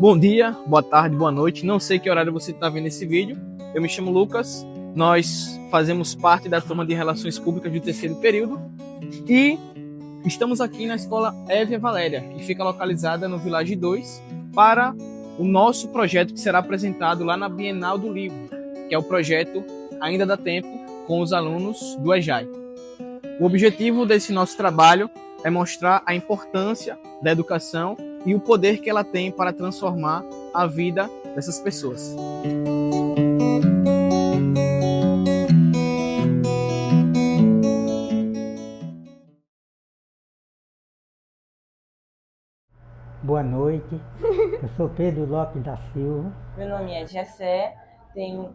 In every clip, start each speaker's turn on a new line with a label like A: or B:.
A: Bom dia, boa tarde, boa noite. Não sei que horário você está vendo esse vídeo. Eu me chamo Lucas. Nós fazemos parte da turma de Relações Públicas do terceiro período e estamos aqui na escola Évia Valéria, que fica localizada no Village 2, para o nosso projeto que será apresentado lá na Bienal do Livro, que é o projeto Ainda Dá Tempo, com os alunos do EJAI. O objetivo desse nosso trabalho é mostrar a importância da educação e o poder que ela tem para transformar a vida dessas pessoas.
B: Boa noite, eu sou Pedro Lopes da Silva.
C: Meu nome é Gessé, tenho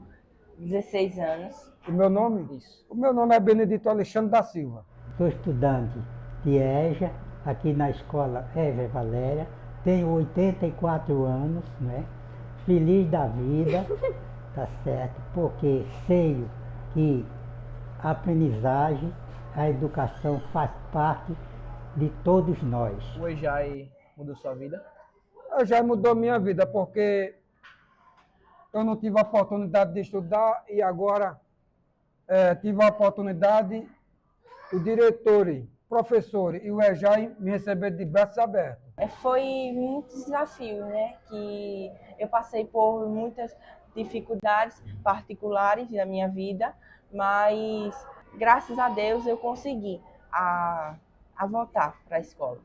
C: 16 anos.
D: O meu nome é Benedito Alexandre da Silva.
B: Sou estudante de EJA, aqui na escola Évia Valéria. Tenho 84 anos, né? Feliz da vida, tá certo? Porque sei que a aprendizagem, a educação faz parte de todos nós.
A: O EJAI mudou sua vida?
D: Já mudou minha vida, porque eu não tive a oportunidade de estudar e agora tive a oportunidade, o diretor, professor e o EJAI me receberam de braços abertos.
C: Foi muitos desafios, né? Que eu passei por muitas dificuldades particulares da minha vida, mas graças a Deus eu consegui a voltar para a escola.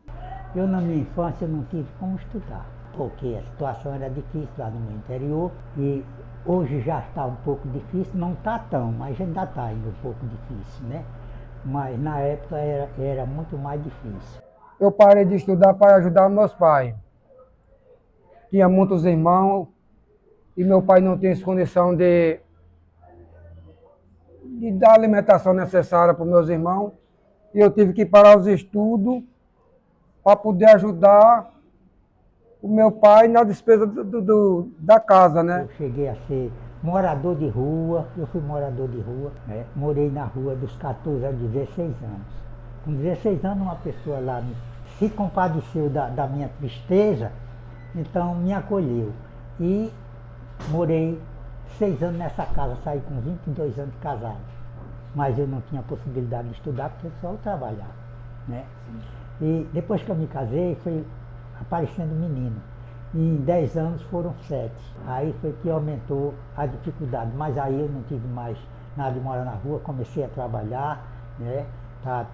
B: Eu, na minha infância, não tive como estudar, porque a situação era difícil lá no meu interior e hoje já está um pouco difícil, não está tão, mas ainda está ainda um pouco difícil, né? Mas na época era muito mais difícil.
D: Eu parei de estudar para ajudar meus pais. Tinha muitos irmãos e meu pai não tinha condição de dar a alimentação necessária para os meus irmãos. E eu tive que parar os estudos para poder ajudar o meu pai na despesa da casa, né?
B: Eu cheguei a ser morador de rua, eu fui morador de rua, né? Morei na rua dos 14 aos 16 anos. Com 16 anos uma pessoa lá se compadeceu da minha tristeza, então me acolheu. E morei 6 anos nessa casa, saí com 22 anos de casado. Mas eu não tinha possibilidade de estudar porque só eu trabalhava, né? E depois que eu me casei, foi aparecendo menino. E em 10 anos foram 7. Aí foi que aumentou a dificuldade. Mas aí eu não tive mais nada de morar na rua, comecei a trabalhar, né?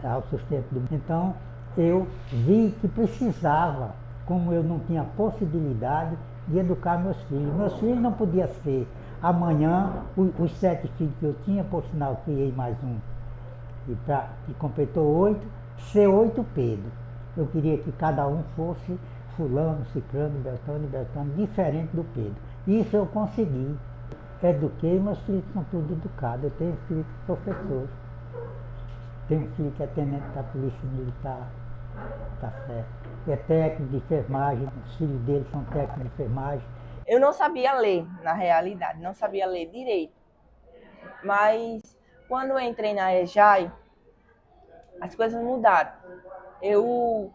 B: Ao sustento do... Então eu vi que precisava, como eu não tinha possibilidade de educar meus filhos. Meus filhos não podiam ser amanhã, os 7 filhos que eu tinha, por sinal criei mais um, que completou 8, ser 8 Pedro. Eu queria que cada um fosse fulano, ciclano, beltrano, diferente do Pedro. Isso eu consegui. Eduquei, meus filhos são tudo educados. Eu tenho filho que é professor. Tenho filho que é tenente da Polícia Militar, tá certo. É técnico de enfermagem, os filhos dele são técnicos de enfermagem.
C: Eu não sabia ler, na realidade, não sabia ler direito. Mas quando eu entrei na EJAI, as coisas mudaram. Eu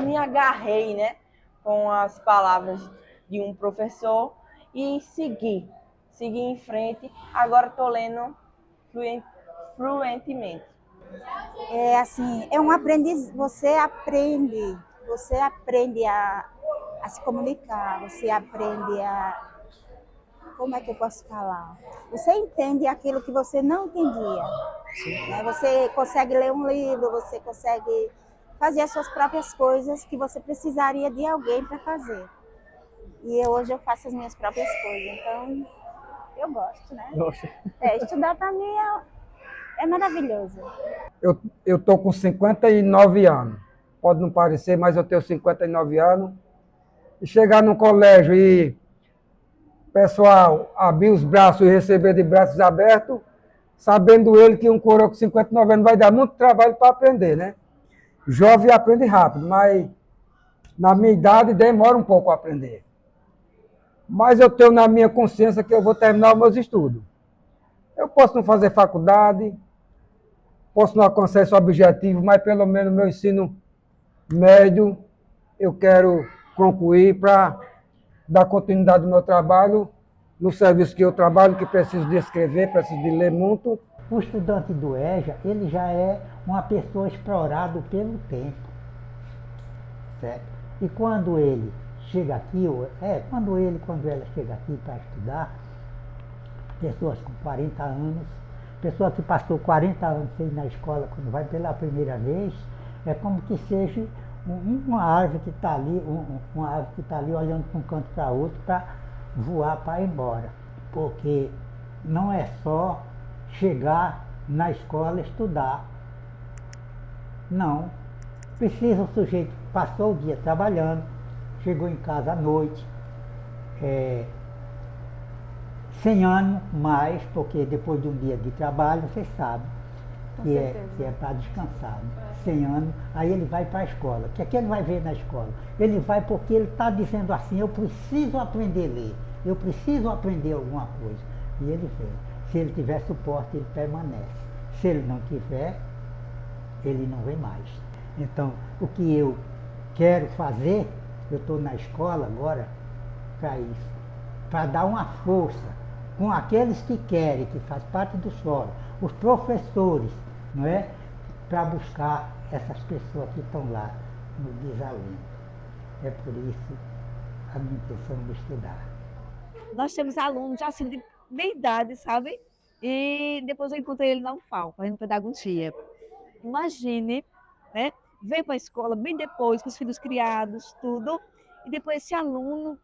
C: me agarrei, né, com as palavras de um professor e segui em frente. Agora estou lendo fluentemente.
E: É assim, é um aprendiz, você aprende a se comunicar, você aprende como é que eu posso falar? Você entende aquilo que você não entendia. Né? Você consegue ler um livro, você consegue fazer as suas próprias coisas que você precisaria de alguém para fazer. E hoje eu faço as minhas próprias coisas, então eu gosto, né?
A: Nossa.
E: Estudar para mim é maravilhoso.
D: Eu estou com 59 anos. Pode não parecer, mas eu tenho 59 anos. E chegar no colégio e o pessoal abrir os braços e receber de braços abertos, sabendo ele que um coroa com 59 anos vai dar muito trabalho para aprender, né? Jovem aprende rápido, mas na minha idade demora um pouco a aprender. Mas eu tenho na minha consciência que eu vou terminar os meus estudos. Eu posso não fazer faculdade, posso não alcançar esse objetivo, mas pelo menos meu ensino médio eu quero concluir para dar continuidade ao meu trabalho, no serviço que eu trabalho, que preciso de escrever, preciso de ler muito.
B: O estudante do EJA, ele já é uma pessoa explorada pelo tempo, certo? E quando ele chega aqui, quando ela chega aqui para estudar, pessoas com 40 anos, pessoa que passou 40 anos sem ir na escola, quando vai pela primeira vez, é como que seja uma árvore que está ali, uma árvore que está ali olhando para um canto para outro para voar para ir embora. Porque não é só chegar na escola e estudar. Não. Precisa o sujeito que passou o dia trabalhando, chegou em casa à noite, 100 anos mais, porque depois de um dia de trabalho, você sabe que é para descansar. 100 anos, aí ele vai para a escola. O que é que ele vai ver na escola? Ele vai porque ele está dizendo assim, eu preciso aprender a ler, eu preciso aprender alguma coisa. E ele vem. Se ele tiver suporte, ele permanece. Se ele não tiver, ele não vem mais. Então, o que eu quero fazer, eu estou na escola agora para isso, para dar uma força com aqueles que querem, que faz parte do solo, os professores, não é? Para buscar essas pessoas que estão lá no desalento. É por isso a minha intenção de estudar.
F: Nós temos alunos assim de meia idade, sabe? E depois eu encontrei ele na UFAL, fazendo pedagogia. Imagine, né? Veio para a escola bem depois, com os filhos criados, tudo, e depois esse aluno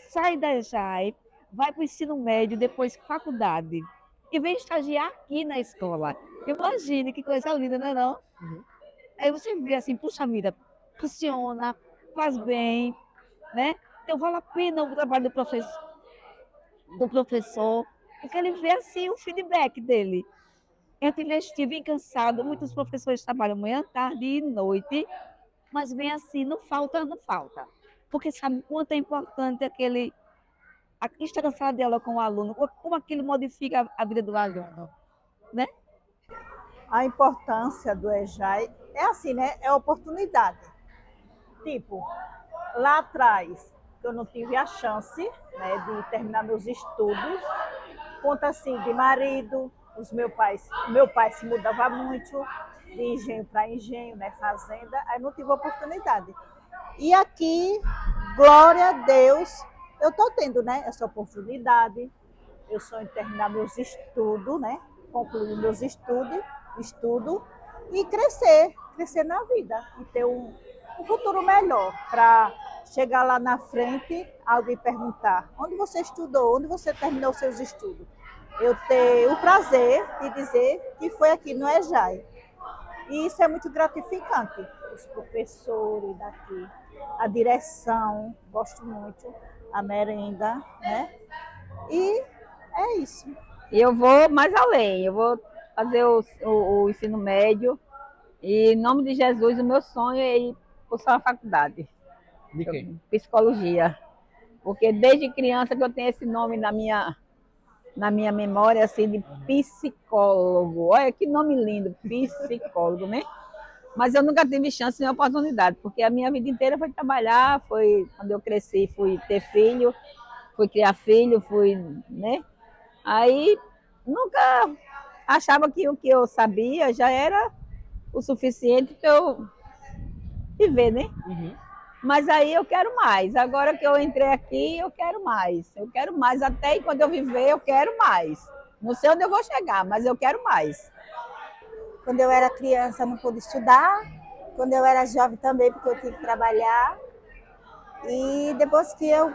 F: sai da EJAI, vai para o ensino médio, depois faculdade, e vem estagiar aqui na escola. Imagine que coisa linda, não é não? Aí você vê assim, puxa vida, funciona, faz bem, né? Então vale a pena o trabalho do professor, porque ele vê assim o feedback dele. Eu estive cansado, muitos professores trabalham manhã, tarde e noite, mas vem assim, não falta, não falta. Porque sabe quanto é importante a estar na sala de aula com o aluno, como aquilo modifica a vida do aluno, né?
G: A importância do EJAI é assim, né? É oportunidade. Tipo, lá atrás, eu não tive a chance, né, de terminar meus estudos, conta assim, de marido, meu pai se mudava muito de engenho para engenho, né, fazenda, aí não tive oportunidade. E aqui, glória a Deus, eu estou tendo, né, essa oportunidade. Eu sonho em terminar meus estudos, né, concluir meus estudo e crescer na vida e ter um futuro melhor para chegar lá na frente, alguém perguntar onde você estudou, onde você terminou seus estudos. Eu ter o prazer de dizer que foi aqui no EJAI. E isso é muito gratificante. Os professores daqui, a direção, gosto muito, a merenda, né? E é isso.
H: E eu vou mais além, eu vou fazer o ensino médio e, em nome de Jesus, o meu sonho é ir cursar uma faculdade.
A: De quê?
H: Psicologia. Porque desde criança que eu tenho esse nome na minha memória, assim, de psicólogo. Olha que nome lindo, psicólogo, né? Mas eu nunca tive chance nem oportunidade, porque a minha vida inteira foi trabalhar, quando eu cresci, fui ter filho, fui criar filho, né? Aí nunca achava que o que eu sabia já era o suficiente para eu viver, né? Mas aí eu quero mais. Agora que eu entrei aqui, eu quero mais. Eu quero mais. Até quando eu viver, eu quero mais. Não sei onde eu vou chegar, mas eu quero mais.
E: Quando eu era criança, eu não pude estudar. Quando eu era jovem também, porque eu tive que trabalhar. E depois que eu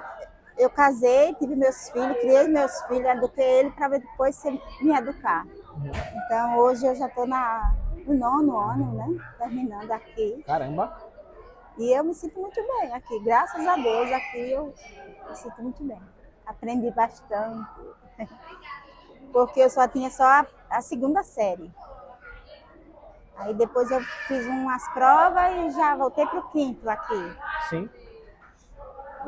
E: casei, tive meus filhos, criei meus filhos, eduquei ele para depois me educar. Então, hoje eu já estou no 9º ano, né? Terminando aqui.
A: Caramba!
E: E eu me sinto muito bem aqui. Graças a Deus, aqui eu me sinto muito bem. Aprendi bastante. Porque eu só tinha só a 2ª série. Aí depois eu fiz umas provas e já voltei para o 5º aqui.
A: Sim.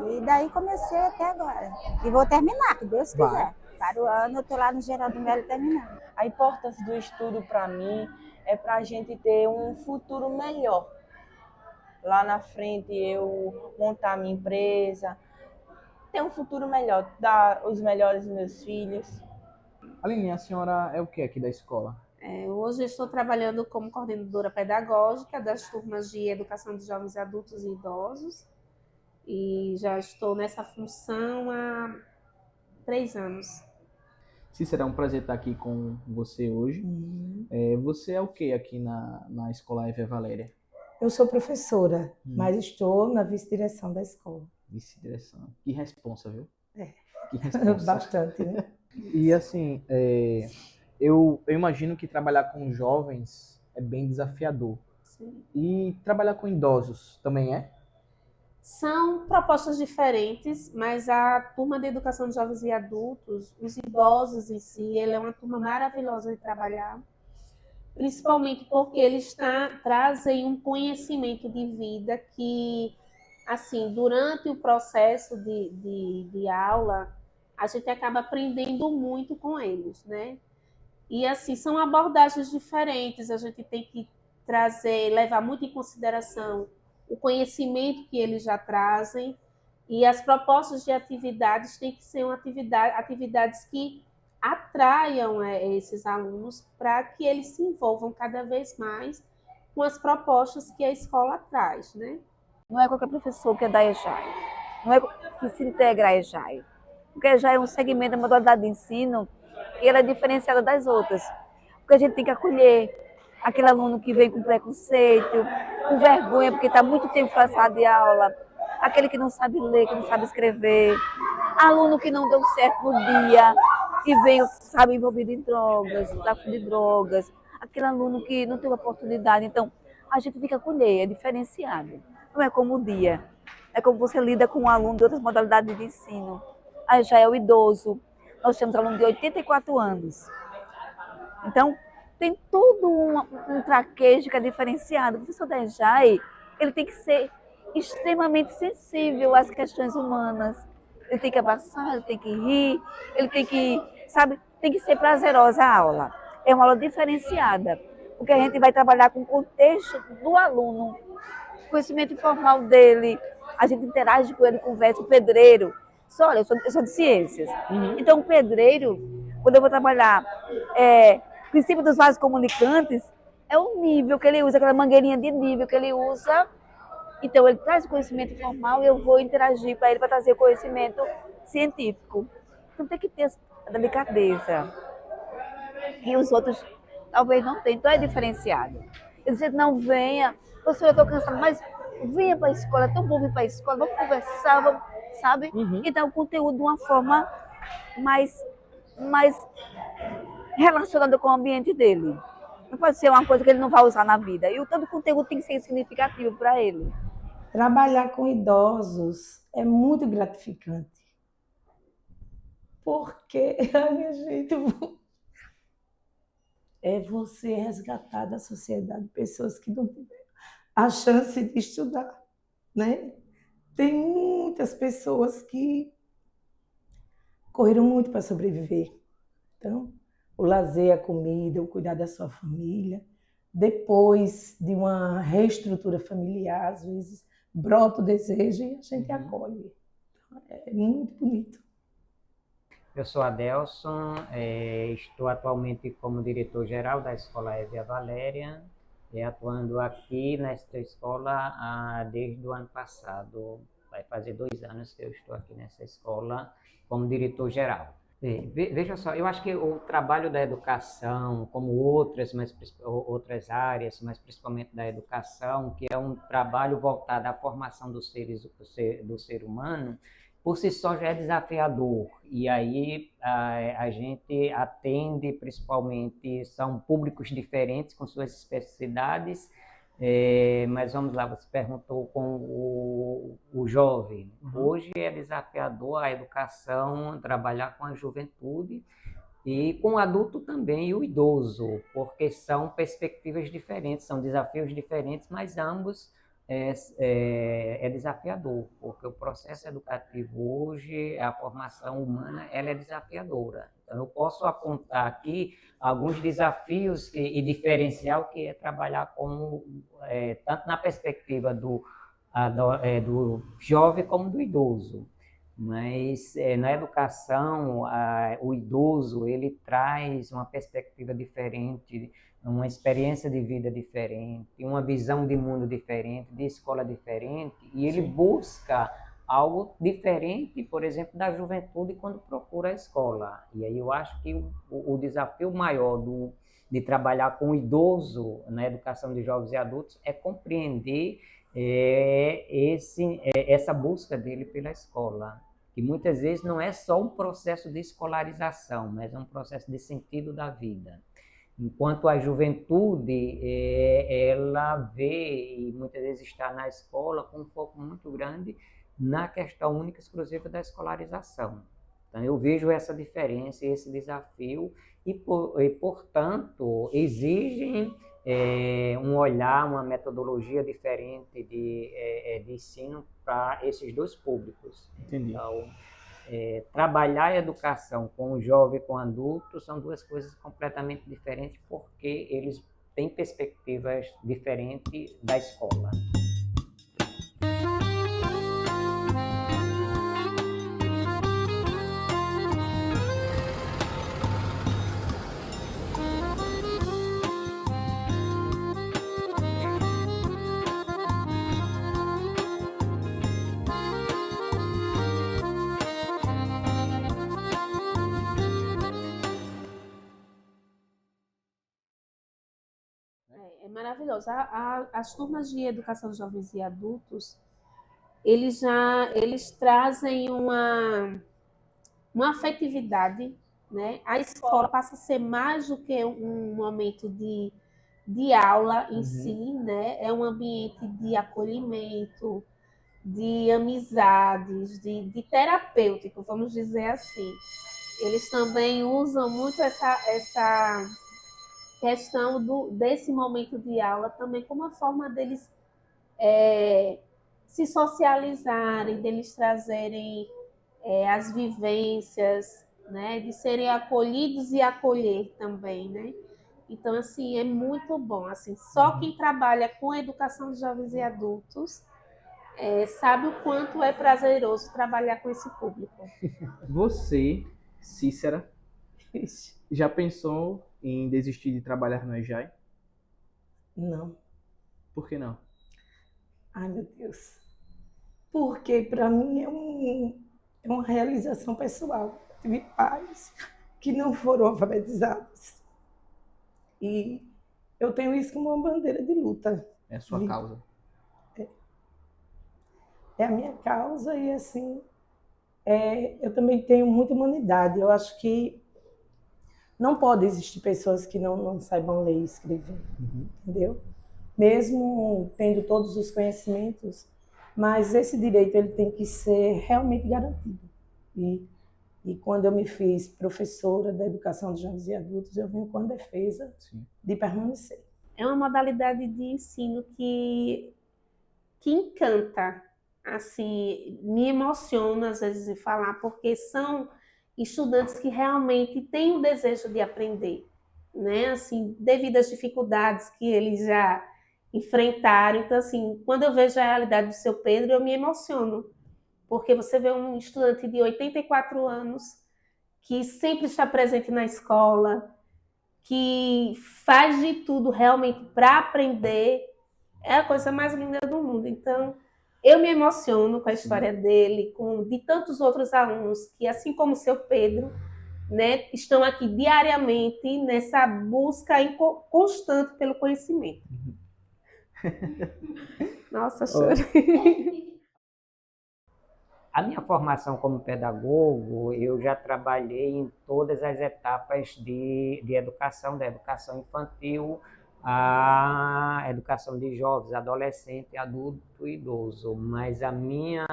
E: E daí comecei até agora. E vou terminar, que Deus
A: Vai.
E: quiser. Para o ano eu estou lá no Geraldo Melo terminando.
C: A importância do estudo para mim é para a gente ter um futuro melhor. Lá na frente eu montar minha empresa, ter um futuro melhor, dar os melhores aos meus filhos.
A: Aline, a senhora é o que aqui da escola?
I: Hoje eu estou trabalhando como coordenadora pedagógica das turmas de educação de jovens, adultos e idosos. E já estou nessa função há 3 anos.
A: Cícera, é um prazer estar aqui com você hoje. Você é o que aqui na escola Évia Valéria?
J: Eu sou professora, mas estou na vice-direção da escola.
A: Vice-direção. Que responsa, viu? Que
J: Bastante, né?
A: E assim, eu imagino que trabalhar com jovens é bem desafiador.
I: Sim.
A: E trabalhar com idosos também é?
I: São propostas diferentes, mas a turma de educação de jovens e adultos, os idosos em si, ela é uma turma maravilhosa de trabalhar, principalmente porque eles trazem um conhecimento de vida que, assim, durante o processo de aula, a gente acaba aprendendo muito com eles, né? E, assim, são abordagens diferentes, a gente tem que levar muito em consideração o conhecimento que eles já trazem, e as propostas de atividades têm que ser atividades que atraiam esses alunos para que eles se envolvam cada vez mais com as propostas que a escola traz, né?
F: Não é qualquer professor que é da EJAI, não é que se integra à EJAI, porque a EJAI é um segmento da modalidade de ensino e ela é diferenciada das outras, porque a gente tem que acolher aquele aluno que vem com preconceito, com vergonha porque está muito tempo afastado de aula, aquele que não sabe ler, que não sabe escrever, aluno que não deu certo no dia e vem, sabe, envolvido em drogas, tráfico de drogas, aquele aluno que não teve oportunidade. Então, a gente tem que acolher, é diferenciado. Não é como o dia, é como você lida com um aluno de outras modalidades de ensino. Aí já é o idoso, nós temos aluno de 84 anos. Então, tem todo um traquejo que é diferenciado. O professor da EJAI, ele tem que ser extremamente sensível às questões humanas. Ele tem que abraçar, ele tem que rir, ele tem que, sabe, tem que ser prazerosa a aula. É uma aula diferenciada, porque a gente vai trabalhar com o contexto do aluno, o conhecimento informal dele, a gente interage com ele, conversa, o pedreiro. Olha, eu sou de ciências. Então, o pedreiro, quando eu vou trabalhar o princípio dos vasos comunicantes, é o nível que ele usa, aquela mangueirinha de nível que ele usa. Então, ele traz o conhecimento informal e eu vou interagir para ele, para trazer o conhecimento científico. Então, tem que ter a delicadeza. E os outros talvez não tenham. Então, é diferenciado. Eles dizem, não venha, professor, eu estou cansado, mas venha para a escola, é tão bom vir para a escola, vamos conversar, vamos, sabe? E dar o conteúdo de uma forma mais relacionada com o ambiente dele. Não pode ser uma coisa que ele não vai usar na vida. E todo o conteúdo tem que ser significativo para ele.
J: Trabalhar com idosos é muito gratificante. Porque, minha gente, é você resgatar da sociedade pessoas que não tiveram a chance de estudar, né? Tem muitas pessoas que correram muito para sobreviver. Então, o lazer, a comida, o cuidar da sua família. Depois de uma reestrutura familiar, às vezes brota o desejo e a gente acolhe. Então, é muito bonito.
K: Eu sou Adelson, estou atualmente como diretor-geral da Escola Évia Valéria, atuando aqui nesta escola desde o ano passado. Vai fazer 2 anos que eu estou aqui nessa escola como diretor-geral. Veja só, eu acho que o trabalho da educação, como outras áreas, mas principalmente da educação, que é um trabalho voltado à formação do ser humano, por si só já é desafiador. E aí a gente atende principalmente, são públicos diferentes com suas especificidades, mas vamos lá, você perguntou com o jovem. Hoje é desafiador a educação, trabalhar com a juventude e com o adulto também e o idoso, porque são perspectivas diferentes, são desafios diferentes, mas ambos é desafiador, porque o processo educativo hoje, a formação humana, ela é desafiadora. Então, eu posso apontar aqui alguns desafios e diferencial que é trabalhar tanto na perspectiva do jovem como do idoso. Mas na educação, o idoso ele traz uma perspectiva diferente, uma experiência de vida diferente, uma visão de mundo diferente, de escola diferente, e ele busca algo diferente, por exemplo, da juventude quando procura a escola. E aí eu acho que o desafio maior de trabalhar com o idoso na educação de jovens e adultos é compreender essa busca dele pela escola, que muitas vezes não é só um processo de escolarização, mas é um processo de sentido da vida. Enquanto a juventude, ela vê e muitas vezes está na escola com um foco muito grande na questão única e exclusiva da escolarização. Então, eu vejo essa diferença e esse desafio e portanto, exigem um olhar, uma metodologia diferente de ensino para esses dois públicos.
A: Entendi.
K: Então, trabalhar a educação com o jovem e com o adulto são duas coisas completamente diferentes, porque eles têm perspectivas diferentes da escola.
I: É maravilhoso. As turmas de educação de jovens e adultos, eles trazem uma afetividade, né? A escola passa a ser mais do que um momento de aula em si, né? É um ambiente de acolhimento, de amizades, de terapêutico, vamos dizer assim. Eles também usam muito essa questão desse momento de aula também como uma forma deles se socializarem, deles trazerem as vivências, né, de serem acolhidos e acolher também, né? Então, assim, é muito bom. Assim, só quem trabalha com a educação de jovens e adultos sabe o quanto é prazeroso trabalhar com esse público.
A: Você, Cícera, já pensou em desistir de trabalhar no EJAI?
J: Não.
A: Por que não?
J: Ai, meu Deus. Porque para mim é uma realização pessoal. Eu tive pais que não foram alfabetizados. E eu tenho isso como uma bandeira de luta.
A: É a sua causa.
J: É a minha causa e, assim, eu também tenho muita humanidade. Eu acho que não pode existir pessoas que não saibam ler e escrever, entendeu? Mesmo tendo todos os conhecimentos, mas esse direito ele tem que ser realmente garantido. E quando eu me fiz professora da educação de jovens e adultos, eu vim com a defesa de permanecer.
I: É uma modalidade de ensino que encanta, assim, me emociona às vezes de falar, porque são estudantes que realmente têm o desejo de aprender, né? Assim, devido às dificuldades que eles já enfrentaram. Então, assim, quando eu vejo a realidade do seu Pedro, eu me emociono, porque você vê um estudante de 84 anos que sempre está presente na escola, que faz de tudo realmente para aprender, é a coisa mais linda do mundo. Então, eu me emociono com a história dele, de tantos outros alunos que, assim como o seu Pedro, né, estão aqui diariamente nessa busca constante pelo conhecimento. Nossa, chorei.
K: A minha formação como pedagogo, eu já trabalhei em todas as etapas de educação, da educação infantil, a educação de jovens, adolescente, adulto e idoso. Mas a minha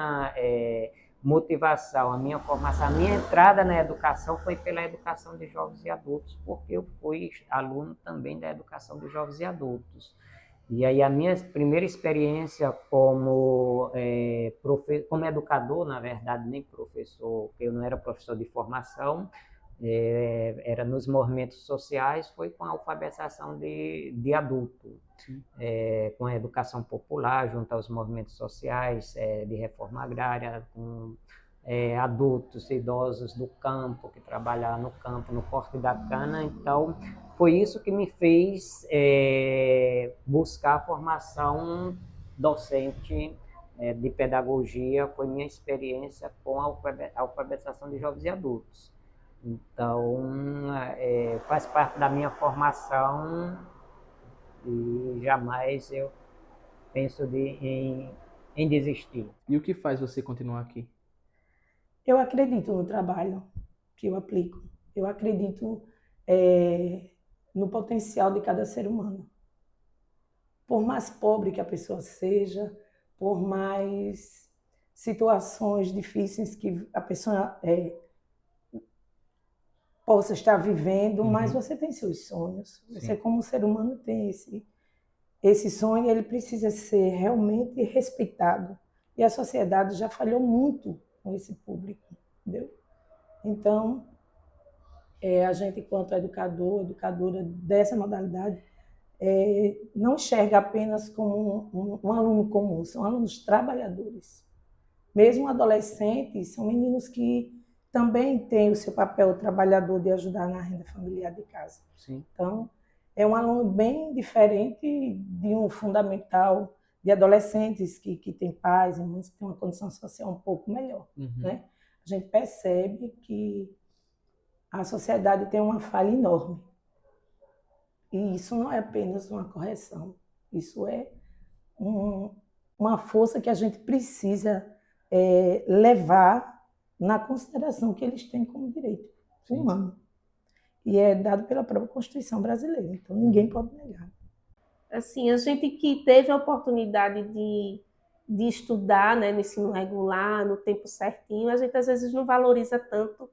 K: motivação, a minha formação, a minha entrada na educação foi pela educação de jovens e adultos, porque eu fui aluno também da educação de jovens e adultos. E aí a minha primeira experiência como educador, na verdade, nem professor, porque eu não era professor de formação, era nos movimentos sociais, foi com a alfabetização de adulto, com a educação popular, junto aos movimentos sociais de reforma agrária, com adultos, idosos do campo, que trabalhavam no campo, no corte da cana. Então, foi isso que me fez buscar a formação docente de pedagogia, foi minha experiência com a alfabetização de jovens e adultos. Então, faz parte da minha formação e jamais eu penso em desistir.
A: E o que faz você continuar aqui?
J: Eu acredito no trabalho que eu aplico. Eu acredito no potencial de cada ser humano. Por mais pobre que a pessoa seja, por mais situações difíceis que a pessoa possa estar vivendo, mas você tem seus sonhos. Você, como ser humano, tem esse sonho, ele precisa ser realmente respeitado. E a sociedade já falhou muito com esse público, entendeu? Então, a gente, enquanto educadora dessa modalidade, não enxerga apenas como um aluno comum, são alunos trabalhadores. Mesmo adolescentes, são meninos que também têm o seu papel trabalhador de ajudar na renda familiar de casa.
A: Sim.
J: Então, é um aluno bem diferente de um fundamental de adolescentes que têm pais e mães que têm uma condição social um pouco melhor. Né? A gente percebe que a sociedade tem uma falha enorme. E isso não é apenas uma correção, isso é uma força que a gente precisa levar na consideração que eles têm como direito humano. E é dado pela própria Constituição brasileira, então ninguém pode negar.
I: Assim, a gente que teve a oportunidade de estudar, né, no ensino regular, no tempo certinho, a gente às vezes não valoriza tanto,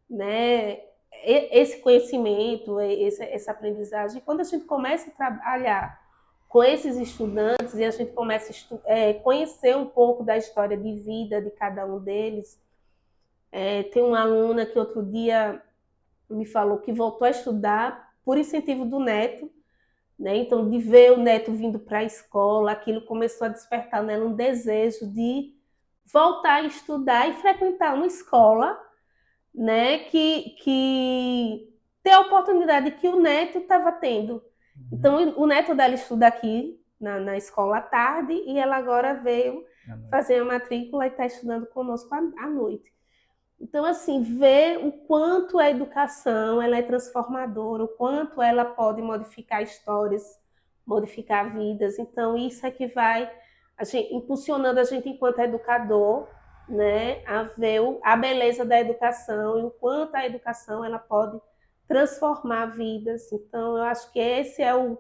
I: né, esse conhecimento, essa aprendizagem. Quando a gente começa a trabalhar com esses estudantes e a gente começa a conhecer um pouco da história de vida de cada um deles, tem uma aluna que outro dia me falou que voltou a estudar por incentivo do neto, né? Então, de ver o neto vindo para a escola, aquilo começou a despertar nela um desejo de voltar a estudar e frequentar uma escola, né? Que ter a oportunidade que o neto estava tendo. Então, o neto dela estuda aqui na escola à tarde e ela agora veio fazer a matrícula e está estudando conosco à noite. Então, assim, ver o quanto a educação ela é transformadora, o quanto ela pode modificar histórias, modificar vidas. Então, isso é que vai impulsionando a gente enquanto educador, né, a ver a beleza da educação e o quanto a educação ela pode transformar vidas. Então, eu acho que esse é o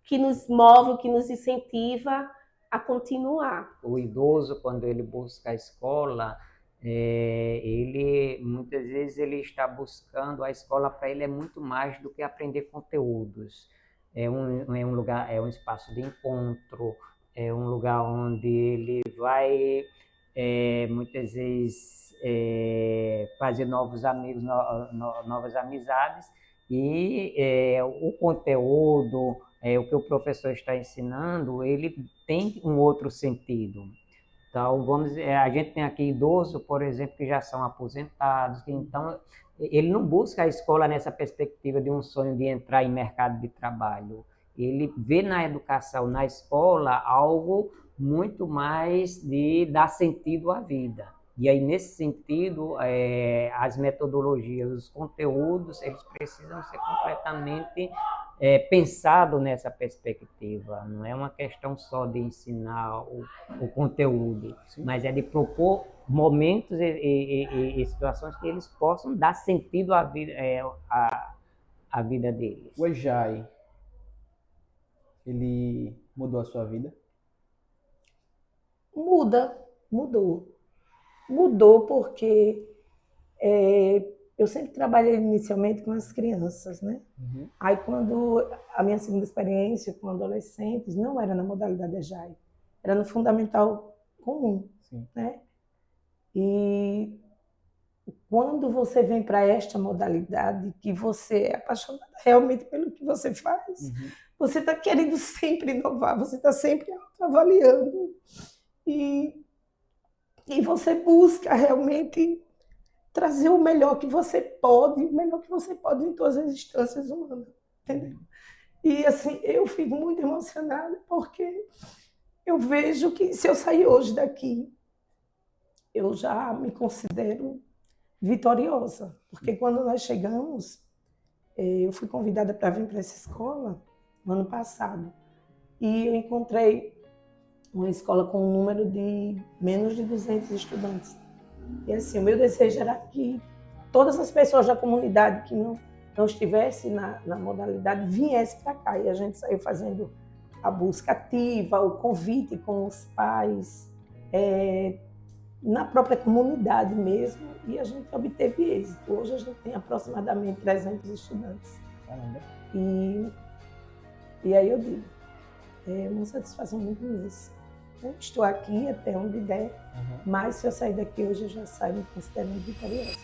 I: que nos move, o que nos incentiva a continuar.
K: O idoso, quando ele busca a escola, ele muitas vezes ele está buscando a escola, para ele é muito mais do que aprender conteúdos. É um lugar, é um espaço de encontro, é um lugar onde ele vai muitas vezes fazer novos amigos, novas amizades, e o conteúdo, o que o professor está ensinando, ele tem um outro sentido. Então, a gente tem aqui idoso, por exemplo, que já são aposentados, então ele não busca a escola nessa perspectiva de um sonho de entrar em mercado de trabalho. Ele vê na educação, na escola, algo muito mais de dar sentido à vida. E aí, nesse sentido, as metodologias, os conteúdos, eles precisam ser completamente pensados nessa perspectiva. Não é uma questão só de ensinar o conteúdo, mas é de propor momentos e situações que eles possam dar sentido à vida, à vida deles.
A: O EJAI, ele mudou a sua vida?
J: Mudou porque eu sempre trabalhei inicialmente com as crianças, né? Aí, quando a minha segunda experiência com adolescentes não era na modalidade EJAI, era no fundamental comum, né? E quando você vem para esta modalidade, que você é apaixonada realmente pelo que você faz, você está querendo sempre inovar, você está sempre avaliando. E E você busca realmente trazer o melhor que você pode, o melhor que você pode em todas as instâncias humanas, entendeu? E assim, eu fico muito emocionada porque eu vejo que se eu sair hoje daqui, eu já me considero vitoriosa, porque quando nós chegamos, eu fui convidada para vir para essa escola no ano passado, e eu encontrei uma escola com um número de menos de 200 estudantes. E assim, o meu desejo era que todas as pessoas da comunidade que não estivessem na modalidade viessem para cá. E a gente saiu fazendo a busca ativa, o convite com os pais, na própria comunidade mesmo, e a gente obteve êxito. Hoje a gente tem aproximadamente 300 estudantes.
A: Caramba.
J: E aí eu digo, é uma satisfação muito imensa. Estou aqui até onde der, mas se eu sair daqui hoje, eu já saio me considerando vitoriosa.